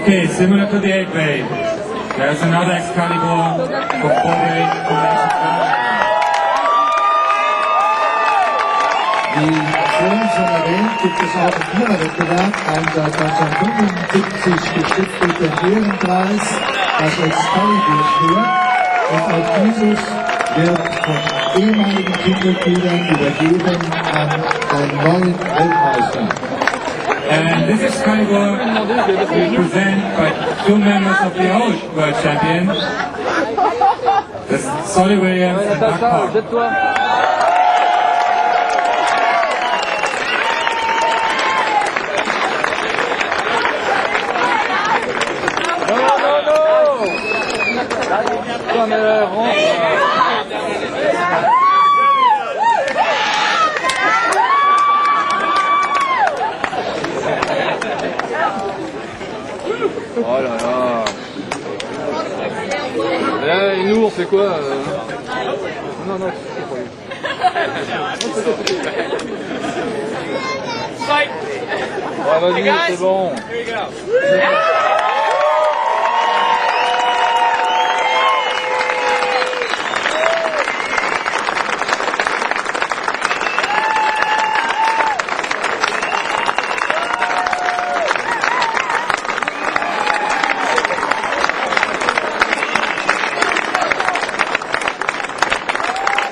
Okay, similar to the 8 way, there's another Excalibur for 4-way combination skydiving. Wie vorhin schon erwähnt, gibt es auch einen Viererwettbewerb, Einsatz 1975 gestützt durch den Ehrenpreis, das Excalibur führt. Und auch dieses wird von ehemaligen Teammitgliedern übergeben an den neuen Weltmeister. And this Excalibur is represented by 2 members of the old world champion, that's Solly Williams and Doug Park. Oh là là. Et nous on fait quoi Non, non, c'est pas lui. Ouais, vas-y, c'est bon.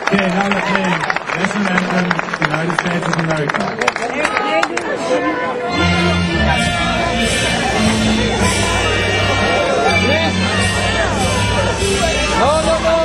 Okay, now we're playing National Anthem, United States of America. No, no, no.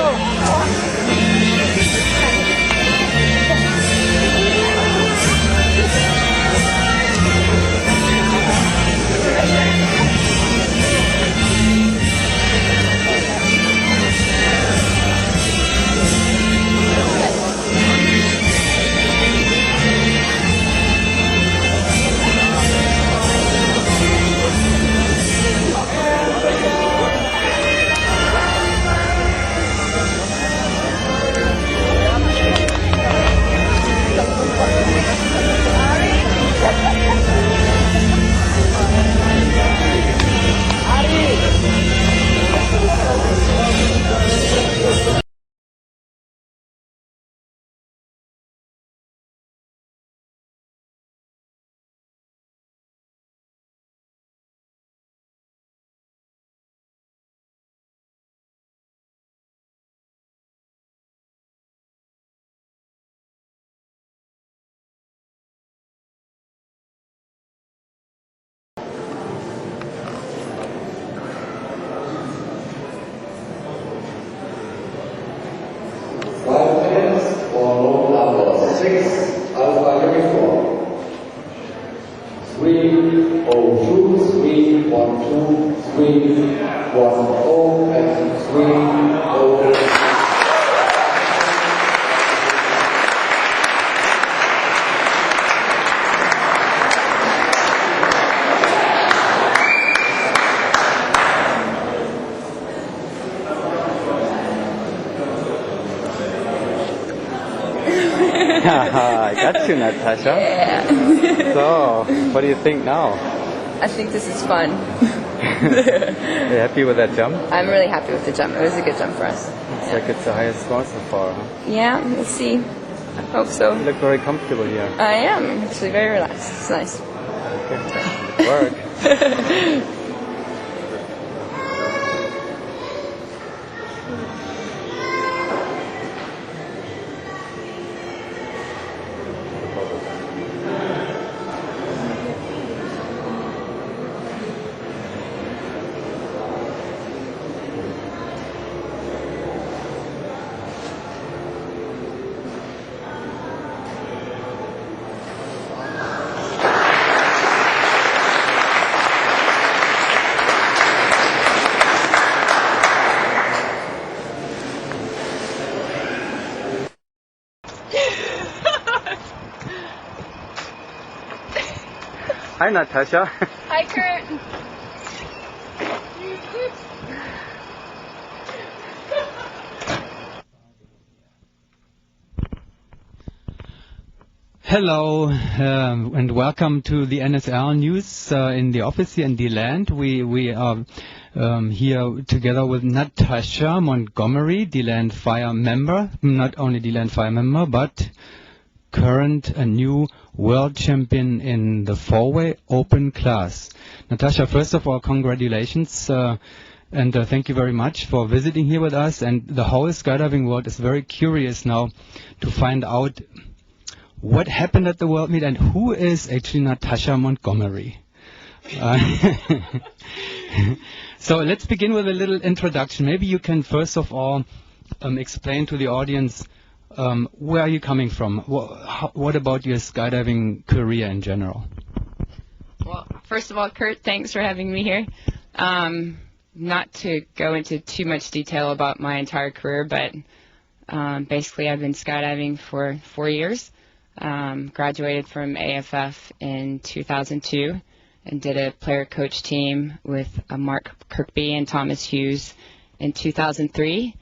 I got you, Natasha. Yeah. So, what do you think now? I think this is fun. Are you happy with that jump? I'm really happy with the jump. It was a good jump for us. It's like it's the highest score so far, huh? Yeah, let's see. I hope so. You look very comfortable here. I am actually very relaxed. It's nice. Okay. Good work. Hi, Natasha. Hi, Kurt. Hello and welcome to the NSL news in the office here in DeLand. We are here together with Natasha Montgomery, DeLand Fire member, not only DeLand Fire member, but current and new world champion in the four-way open class. Natasha, first of all, congratulations and thank you very much for visiting here with us. And the whole skydiving world is very curious now to find out what happened at the World Meet and who is actually Natasha Montgomery. So let's begin with a little introduction. Maybe you can first of all explain to the audience where are you coming from? What about your skydiving career in general? Well, first of all, Kurt, thanks for having me here. Not to go into too much detail about my entire career, but basically I've been skydiving for 4 years. Graduated from AFF in 2002 and did a player-coach team with Mark Kirkby and Thomas Hughes in 2003,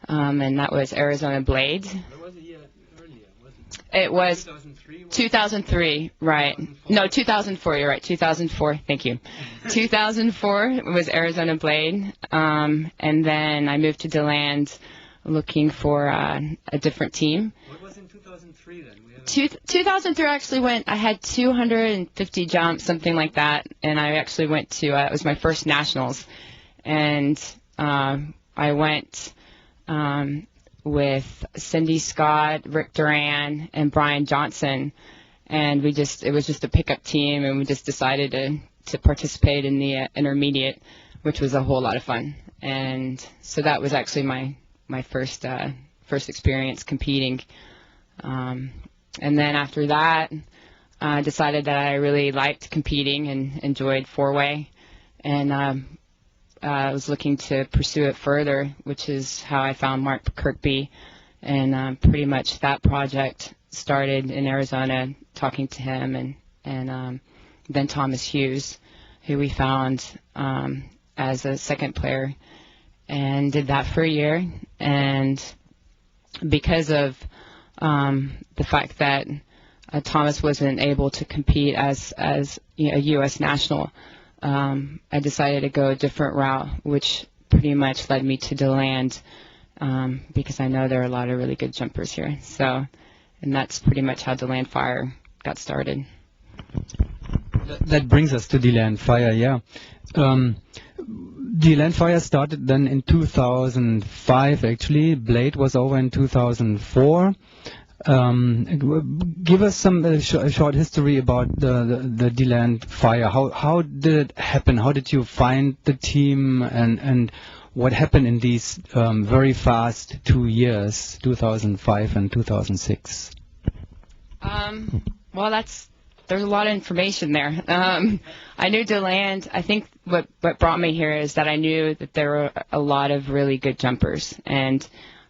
and that was Arizona Blades. It was a year earlier, wasn't it? It was 2003. 2003, right. 2004. No, 2004, you're right, 2004, thank you. 2004 was Arizona Blade, and then I moved to DeLand looking for a different team. What was in 2003 then? 2003 actually I had 250 jumps, something like that, and I actually went to, it was my first nationals, and I went with Cindy Scott, Rick Duran, and Brian Johnson, and it was just a pickup team, and we just decided to participate in the intermediate, which was a whole lot of fun, and so that was actually my first experience competing. And then after that, I decided that I really liked competing and enjoyed four-way, and I was looking to pursue it further, which is how I found Mark Kirkby, and pretty much that project started in Arizona, talking to him, and then Thomas Hughes, who we found as a second player, and did that for a year, and because of the fact that Thomas wasn't able to compete as a U.S. national, I decided to go a different route, which pretty much led me to DeLand, because I know there are a lot of really good jumpers here. So, and that's pretty much how DeLand Fire got started. That brings us to DeLand Fire, yeah. DeLand Fire started then in 2005, actually. Blade was over in 2004. Give us some short history about the DeLand Fire. How did it happen? How did you find the team, and what happened in these very fast 2 years, 2005 and 2006? Well, there's a lot of information there. I knew DeLand. I think what brought me here is that I knew that there were a lot of really good jumpers, and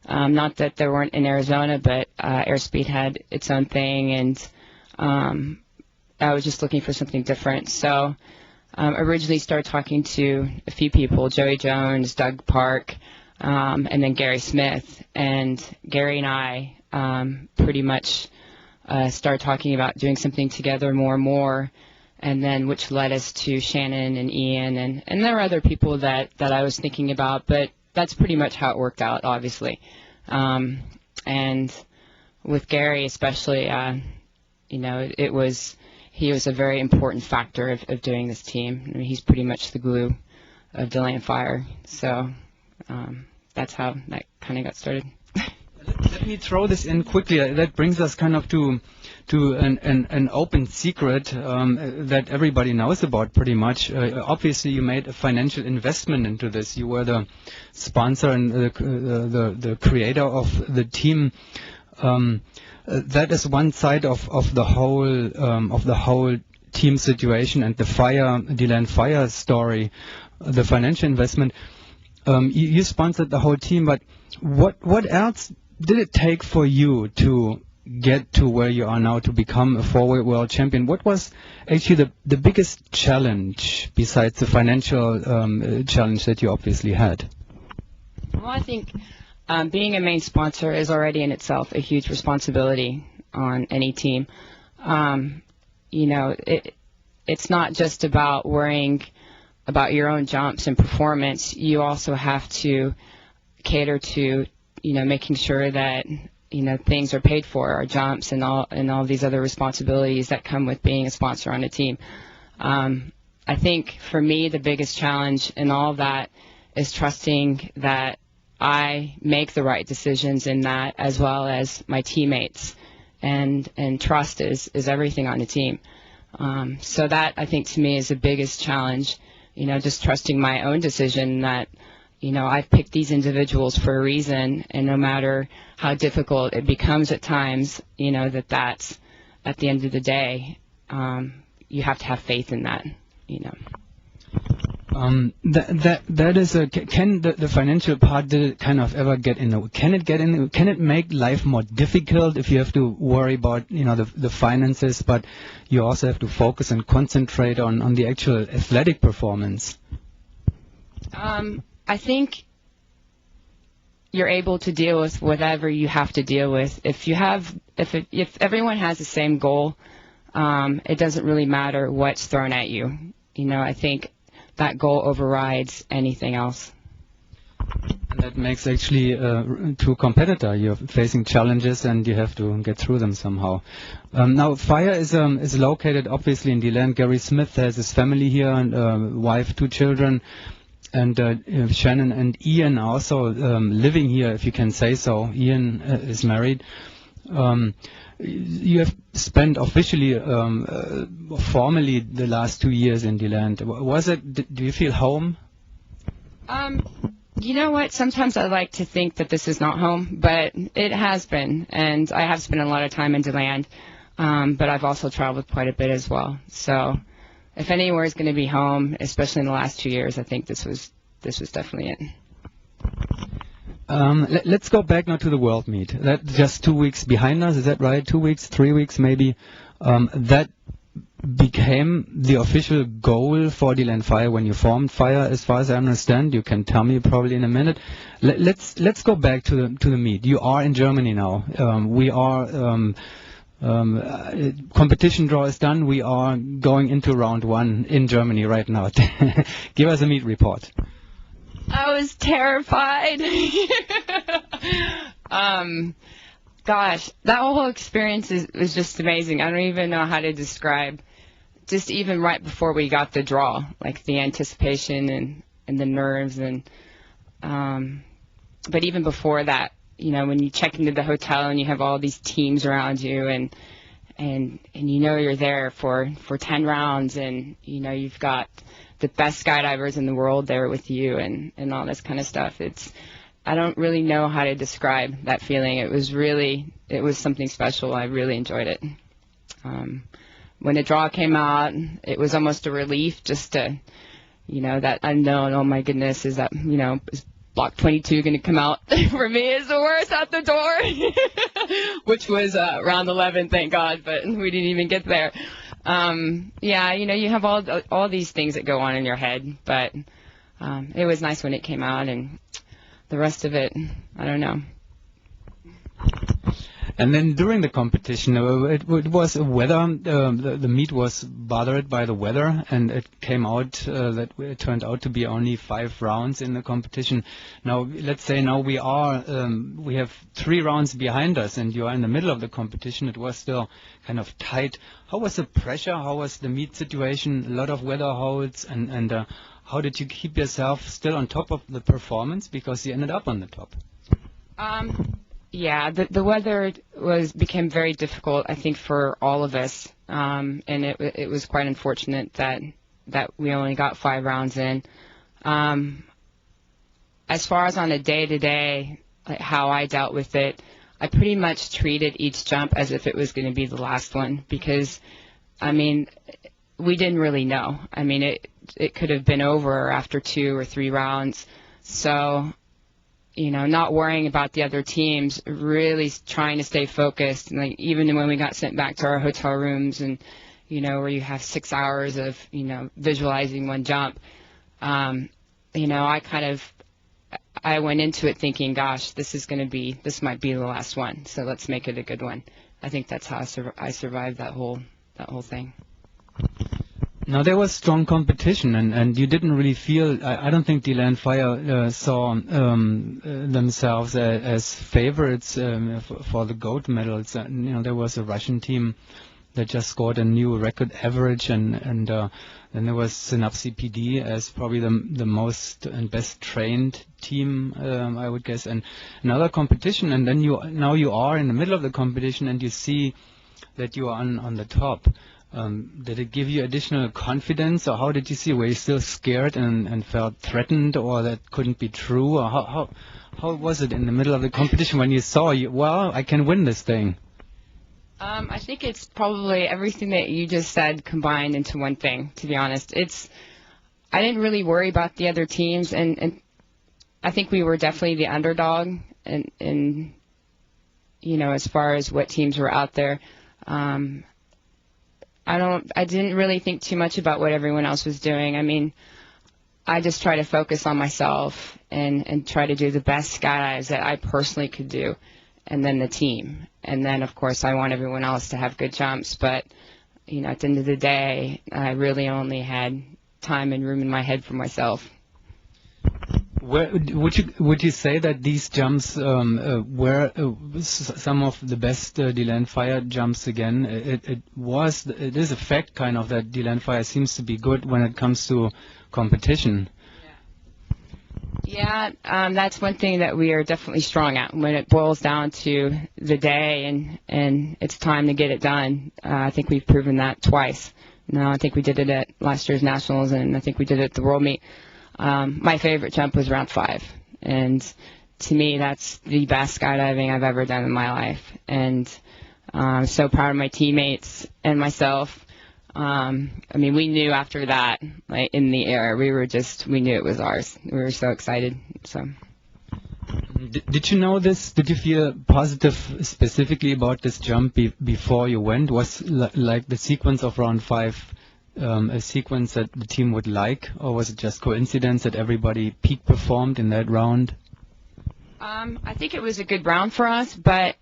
not that there weren't in Arizona, but Airspeed had its own thing, and I was just looking for something different. So originally started talking to a few people, Joey Jones, Doug Park, and then Gary Smith. And Gary and I pretty much started talking about doing something together more and more, and then which led us to Shannon and Ian, and there were other people that I was thinking about, but that's pretty much how it worked out, obviously. And with Gary especially, he was a very important factor of doing this team. I mean, he's pretty much the glue of DeLand Fire. So that's how that kind of got started. Let me throw this in quickly. That brings us kind of to an open secret that everybody knows about pretty much. Obviously, you made a financial investment into this. You were the sponsor and the creator of the team. That is one side of the whole team situation and the DeLand Fire story, the financial investment. You sponsored the whole team, but what else did it take for you to get to where you are now, to become a four-way world champion? What was actually the biggest challenge besides the financial challenge that you obviously had? Well, I think being a main sponsor is already in itself a huge responsibility on any team. It's not just about worrying about your own jumps and performance. You also have to cater to, making sure that, things are paid for, our jumps and all these other responsibilities that come with being a sponsor on a team. I think for me, the biggest challenge in all of that is trusting that I make the right decisions in that, as well as my teammates. And trust is everything on a team. So that, I think, to me is the biggest challenge, just trusting my own decision that, I've picked these individuals for a reason, and no matter how difficult it becomes at times, that's at the end of the day, you have to have faith in that, That is can the financial part, did it kind of ever get in the, can it make life more difficult if you have to worry about, the finances, but you also have to focus and concentrate on the actual athletic performance? I think you're able to deal with whatever you have to deal with. If everyone has the same goal, it doesn't really matter what's thrown at you. I think that goal overrides anything else. And that makes actually to a competitor. You're facing challenges and you have to get through them somehow. Now, Fire is located obviously in DeLand. Gary Smith has his family here, and wife, 2 children. And Shannon and Ian are also living here, if you can say so. Ian is married. You have spent officially, formally, the last 2 years in DeLand. Do you feel home? You know what? Sometimes I like to think that this is not home, but it has been. And I have spent a lot of time in DeLand, but I've also traveled quite a bit as well. So if anywhere is going to be home, especially in the last 2 years, I think this was definitely it. Let's go back now to the World Meet. That's just 2 weeks behind us, is that right? 2 weeks, 3 weeks maybe. That became the official goal for DeLand Fire when you formed Fire, as far as I understand. You can tell me probably in a minute. Let's go back to the meet. You are in Germany now. We are competition draw is done. We are going into round 1 in Germany right now. Give us a meet report. I was terrified. Gosh, that whole experience was just amazing. I don't even know how to describe, just even right before we got the draw, like the anticipation and the nerves, and but even before that, when you check into the hotel and you have all these teams around you, and you're there for 10 rounds, and you've got the best skydivers in the world there with you, and all this kind of stuff. I don't really know how to describe that feeling. It was something special. I really enjoyed it. When the draw came out, it was almost a relief just to, that unknown. Oh my goodness, is that, is block 22 going to come out? For me, it's the worst out the door, which was round 11, thank God, but we didn't even get there. You have all these things that go on in your head, but it was nice when it came out, and the rest of it, I don't know. And then during the competition, it was weather. The meet was bothered by the weather, and it came out that it turned out to be only 5 rounds in the competition. Now, let's say now we have 3 rounds behind us, and you are in the middle of the competition. It was still kind of tight. How was the pressure? How was the meet situation? A lot of weather holds, and how did you keep yourself still on top of the performance, because you ended up on the top? Yeah, the weather became very difficult, I think, for all of us, and it was quite unfortunate that we only got 5 rounds in. As far as on a day-to-day, like how I dealt with it, I pretty much treated each jump as if it was going to be the last one, because, we didn't really know. It could have been over after 2 or 3 rounds, so not worrying about the other teams, really trying to stay focused. And like, even when we got sent back to our hotel rooms, and where you have 6 hours of visualizing one jump, I went into it thinking, gosh, this might be the last one, so let's make it a good one. I think that's how I survived that whole thing. Now there was strong competition, and you didn't really feel. I don't think DeLand Fire saw themselves as favorites for the gold medals. There was a Russian team that just scored a new record average, and then there was Synapse PD as probably the most and best trained team, I would guess, and another competition. And then now you are in the middle of the competition, and you see that you are on the top. Did it give you additional confidence, or how did you see? Were you still scared and felt threatened, or that couldn't be true? Or how was it in the middle of the competition when you saw, well, I can win this thing? I think it's probably everything that you just said combined into one thing, to be honest. I didn't really worry about the other teams, and I think we were definitely the underdog, and as far as what teams were out there. I didn't really think too much about what everyone else was doing. I mean, I just try to focus on myself and try to do the best skydives that I personally could do, and then the team. And then, of course, I want everyone else to have good jumps. But, at the end of the day, I really only had time and room in my head for myself. Would you say that these jumps were some of the best DeLand Fire jumps again? It is a fact, kind of, that DeLand Fire seems to be good when it comes to competition. Yeah, that's one thing that we are definitely strong at. When it boils down to the day and it's time to get it done, I think we've proven that twice. I think we did it at last year's Nationals, and I think we did it at the World Meet. My favorite jump was round 5, and to me that's the best skydiving I've ever done in my life, and I'm so proud of my teammates and myself. We knew after that, like in the air, we knew it was ours. We were so excited. So. Did you know this? Did you feel positive specifically about this jump before you went? Was like the sequence of round 5 a sequence that the team would like, or was it just coincidence that everybody peak performed in that round? I think it was a good round for us, but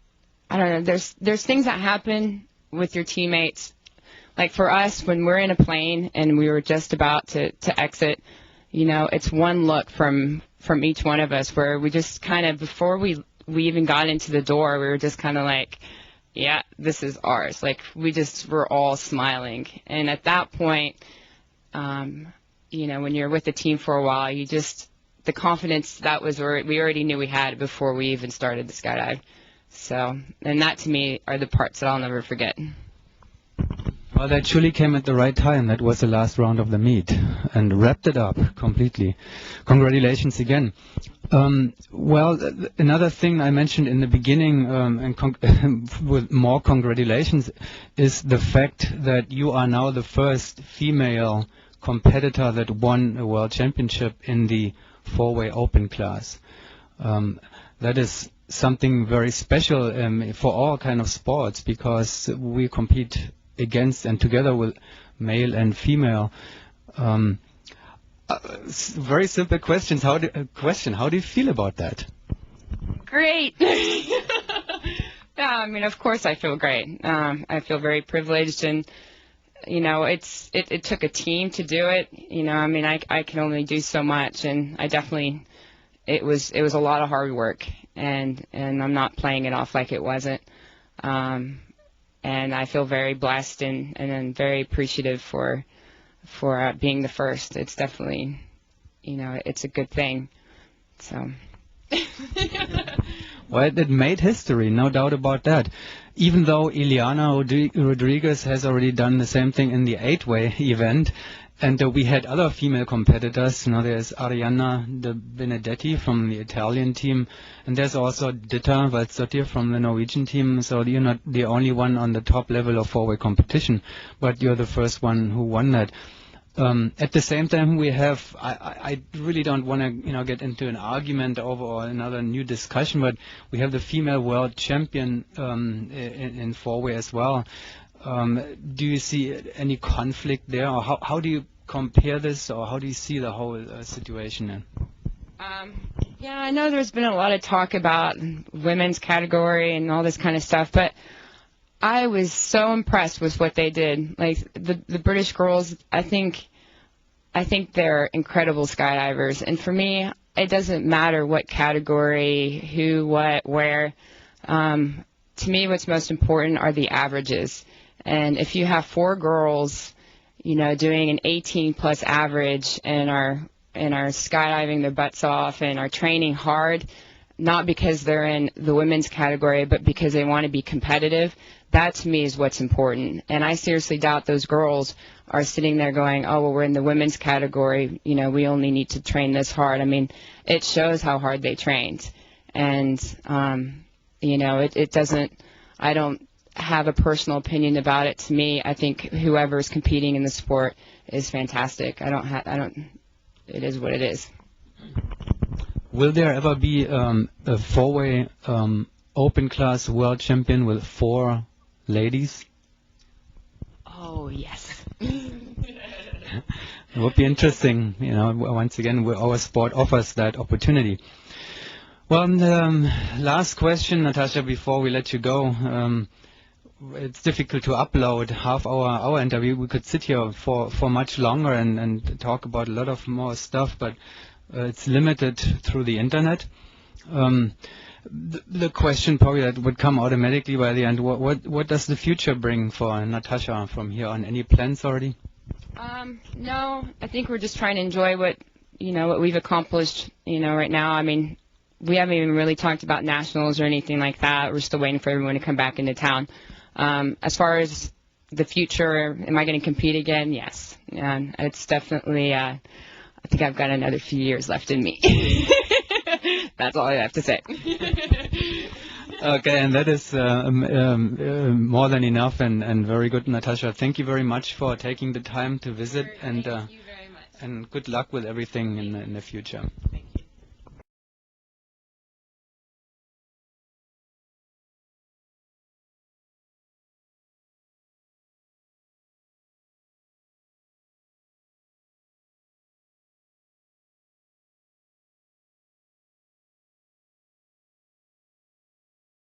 I don't know. There's things that happen with your teammates. Like for us, when we're in a plane and we were just about to exit, it's one look from each one of us where we just kind of, before we even got into the door, we were just kind of like, yeah, this is ours. Like we just were all smiling. And at that point, when you're with the team for a while, the confidence that was where we already knew we had before we even started the skydive. So, and that to me are the parts that I'll never forget. Well, that surely came at the right time. That was the last round of the meet and wrapped it up completely. Congratulations again. Another thing I mentioned in the beginning, with more congratulations, is the fact that you are now the first female competitor that won a world championship in the 4-way open class. That is something very special for all kind of sports, because we compete against and together with male and female. Very simple questions. How do you feel about that? Great. Yeah, of course I feel great. I feel very privileged, and it took a team to do it. I can only do so much, and it was a lot of hard work, and I'm not playing it off like it wasn't. And I feel very blessed and very appreciative for being the first. It's definitely, it's a good thing. So. Well, it made history, no doubt about that. Even though Ileana Rodriguez has already done the same thing in the 8-way event, and we had other female competitors. There's Arianna De Benedetti from the Italian team, and there's also Ditta Valsdottir from the Norwegian team. So you're not the only one on the top level of 4-way competition, but you're the first one who won that. At the same time, we have, I really don't want to get into an argument over another new discussion, but we have the female world champion in 4-way as well. Do you see any conflict there, or how do you compare this, or how do you see the whole situation then? Yeah, I know there's been a lot of talk about women's category and all this kind of stuff, but I was so impressed with what they did. Like the British girls, I think they're incredible skydivers. And for me, it doesn't matter what category, who, what, where. To me, what's most important are the averages. And if you have 4 girls, you know, doing an 18+ average and are skydiving their butts off and are training hard, not because they're in the women's category, but because they want to be competitive, that to me is what's important. And I seriously doubt those girls are sitting there going, oh, well, we're in the women's category, you know, we only need to train this hard. I mean, it shows how hard they trained. And, you know, it doesn't, I don't have a personal opinion about it. To me, I think whoever is competing in the sport is fantastic. It is what it is. Will there ever be a 4-way open class world champion with 4 ladies? Oh, yes. It would be interesting. You know, once again, our sport offers that opportunity. Well, last question, Natasha, before we let you go. It's difficult to upload half our interview. We could sit here for much longer and talk about a lot of more stuff, but it's limited through the internet. The question probably that would come automatically by the end, what does the future bring for Natasha from here on? Any plans already? No, I think we're just trying to enjoy what we've accomplished, right now. I mean, we haven't even really talked about nationals or anything like that. We're still waiting for everyone to come back into town. As far as the future, am I going to compete again? Yes. And it's definitely, I think I've got another few years left in me. That's all I have to say. Okay, and that is more than enough and very good, Natasha. Thank you very much for taking the time to visit, and thank you very much. And good luck with everything in the future. Thank you.